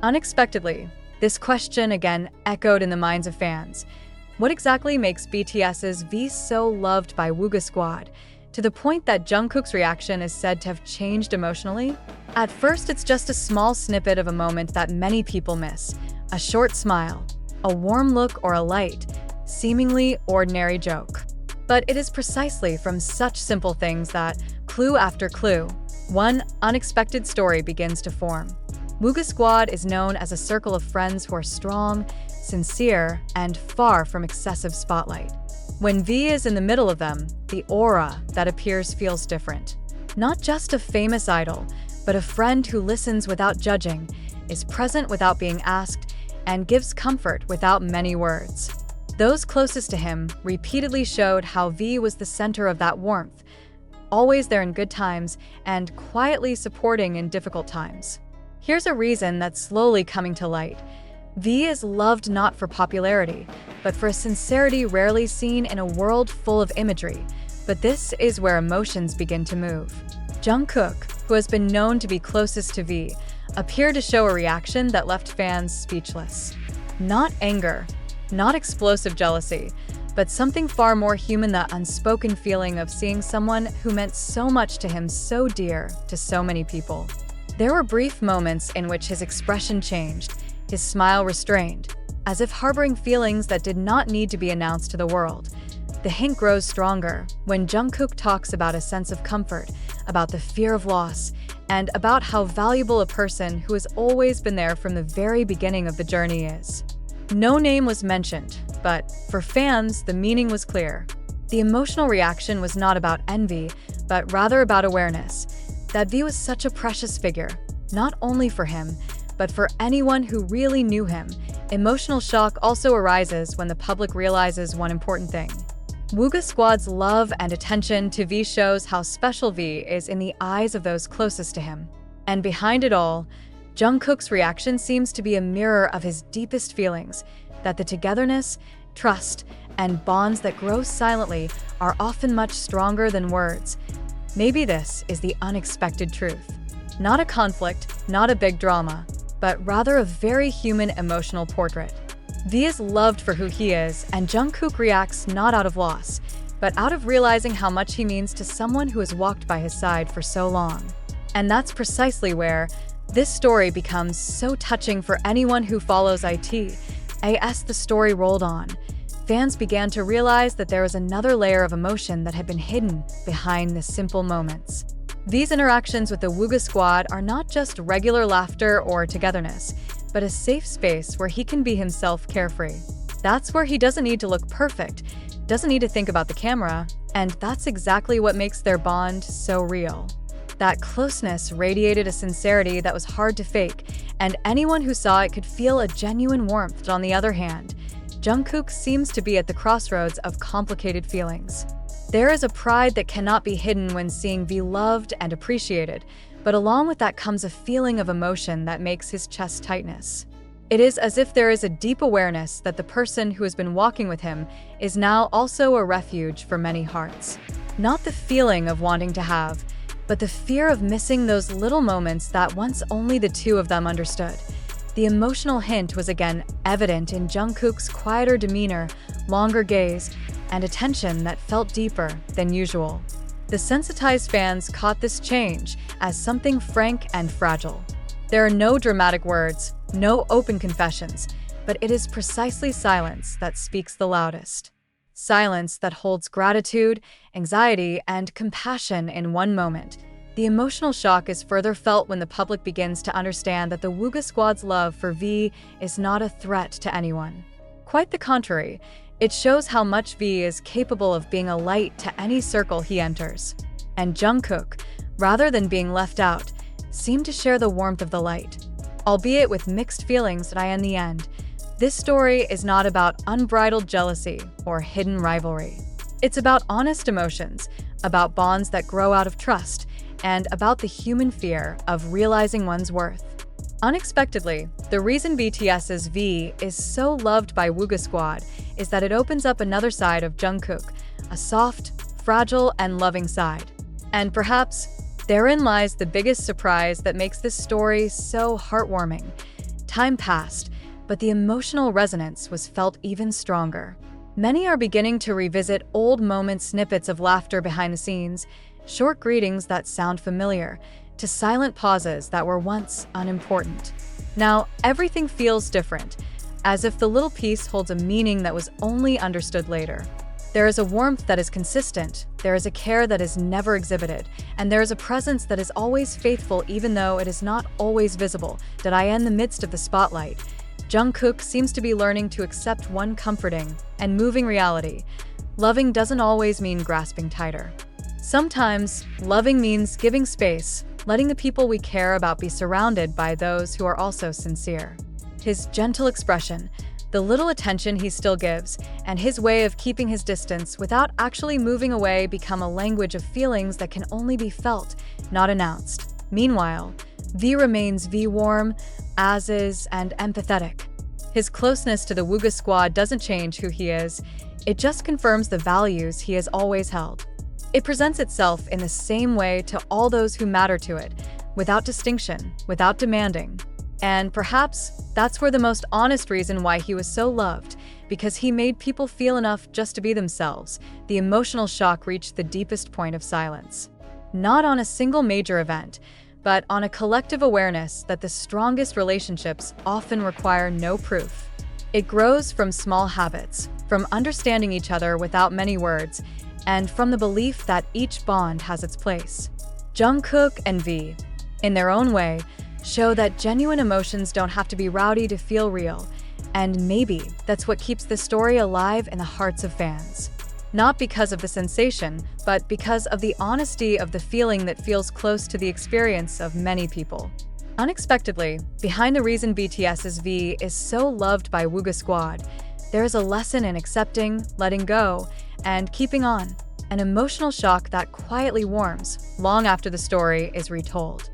Unexpectedly, this question again echoed in the minds of fans. What exactly makes BTS's V so loved by Wuga Squad, to the point that Jungkook's reaction is said to have changed emotionally? At first, it's just a small snippet of a moment that many people miss. A short smile, a warm look, or a light, seemingly ordinary joke. But it is precisely from such simple things that, clue after clue, one unexpected story begins to form. Wuga Squad is known as a circle of friends who are strong, sincere, and far from excessive spotlight. When V is in the middle of them, the aura that appears feels different. Not just a famous idol, but a friend who listens without judging, is present without being asked, and gives comfort without many words. Those closest to him repeatedly showed how V was the center of that warmth, always there in good times and quietly supporting in difficult times. Here's a reason that's slowly coming to light. V is loved not for popularity, but for a sincerity rarely seen in a world full of imagery. But this is where emotions begin to move. Jungkook, who has been known to be closest to V, appeared to show a reaction that left fans speechless. Not anger, not explosive jealousy, but something far more human, the unspoken feeling of seeing someone who meant so much to him so dear to so many people. There were brief moments in which his expression changed, his smile restrained, as if harboring feelings that did not need to be announced to the world. The hint grows stronger when Jungkook talks about a sense of comfort, about the fear of loss, and about how valuable a person who has always been there from the very beginning of the journey is. No name was mentioned, but for fans, the meaning was clear. The emotional reaction was not about envy, but rather about awareness. That V was such a precious figure, not only for him, but for anyone who really knew him. Emotional shock also arises when the public realizes one important thing. Wuga Squad's love and attention to V shows how special V is in the eyes of those closest to him. And behind it all, Jungkook's reaction seems to be a mirror of his deepest feelings, that the togetherness, trust, and bonds that grow silently are often much stronger than words. Maybe this is the unexpected truth. Not a conflict, not a big drama, but rather a very human emotional portrait. V is loved for who he is, and Jungkook reacts not out of loss, but out of realizing how much he means to someone who has walked by his side for so long. And that's precisely where this story becomes so touching for anyone who follows IT. As the story rolled on, fans began to realize that there was another layer of emotion that had been hidden behind the simple moments. These interactions with the Wuga Squad are not just regular laughter or togetherness, but a safe space where he can be himself carefree. That's where he doesn't need to look perfect, doesn't need to think about the camera, and that's exactly what makes their bond so real. That closeness radiated a sincerity that was hard to fake, and anyone who saw it could feel a genuine warmth. On the other hand, Jungkook seems to be at the crossroads of complicated feelings. There is a pride that cannot be hidden when seeing V loved and appreciated, but along with that comes a feeling of emotion that makes his chest tightness. It is as if there is a deep awareness that the person who has been walking with him is now also a refuge for many hearts. Not the feeling of wanting to have, but the fear of missing those little moments that once only the two of them understood. The emotional hint was again evident in Jungkook's quieter demeanor, longer gaze, and attention that felt deeper than usual. The sensitized fans caught this change as something frank and fragile. There are no dramatic words, no open confessions, but it is precisely silence that speaks the loudest. Silence that holds gratitude, anxiety, and compassion in one moment. The emotional shock is further felt when the public begins to understand that the Wuga Squad's love for V is not a threat to anyone. Quite the contrary, it shows how much V is capable of being a light to any circle he enters. And Jungkook, rather than being left out, seemed to share the warmth of the light. Albeit with mixed feelings in the end, this story is not about unbridled jealousy or hidden rivalry. It's about honest emotions, about bonds that grow out of trust, and about the human fear of realizing one's worth. Unexpectedly, the reason BTS's V is so loved by Wuga Squad is that it opens up another side of Jungkook, a soft, fragile, and loving side. And perhaps therein lies the biggest surprise that makes this story so heartwarming. Time passed, but the emotional resonance was felt even stronger. Many are beginning to revisit old moment snippets of laughter behind the scenes, short greetings that sound familiar, to silent pauses that were once unimportant. Now, everything feels different, as if the little piece holds a meaning that was only understood later. There is a warmth that is consistent, there is a care that is never exhibited, and there is a presence that is always faithful even though it is not always visible. In the midst of the spotlight, Jungkook seems to be learning to accept one comforting and moving reality. Loving doesn't always mean grasping tighter. Sometimes, loving means giving space, letting the people we care about be surrounded by those who are also sincere. His gentle expression, the little attention he still gives, and his way of keeping his distance without actually moving away become a language of feelings that can only be felt, not announced. Meanwhile, V remains warm, as is, and empathetic. His closeness to the Wuga Squad doesn't change who he is, it just confirms the values he has always held. It presents itself in the same way to all those who matter to it, without distinction, without demanding. And perhaps that's where the most honest reason why he was so loved, because he made people feel enough just to be themselves. The emotional shock reached the deepest point of silence. Not on a single major event, but on a collective awareness that the strongest relationships often require no proof. It grows from small habits, from understanding each other without many words, and from the belief that each bond has its place. Jungkook and V, in their own way, show that genuine emotions don't have to be rowdy to feel real, and maybe that's what keeps the story alive in the hearts of fans. Not because of the sensation, but because of the honesty of the feeling that feels close to the experience of many people. Unexpectedly, behind the reason BTS's V is so loved by Wuga Squad, there is a lesson in accepting, letting go, and keeping on, an emotional shock that quietly warms long after the story is retold.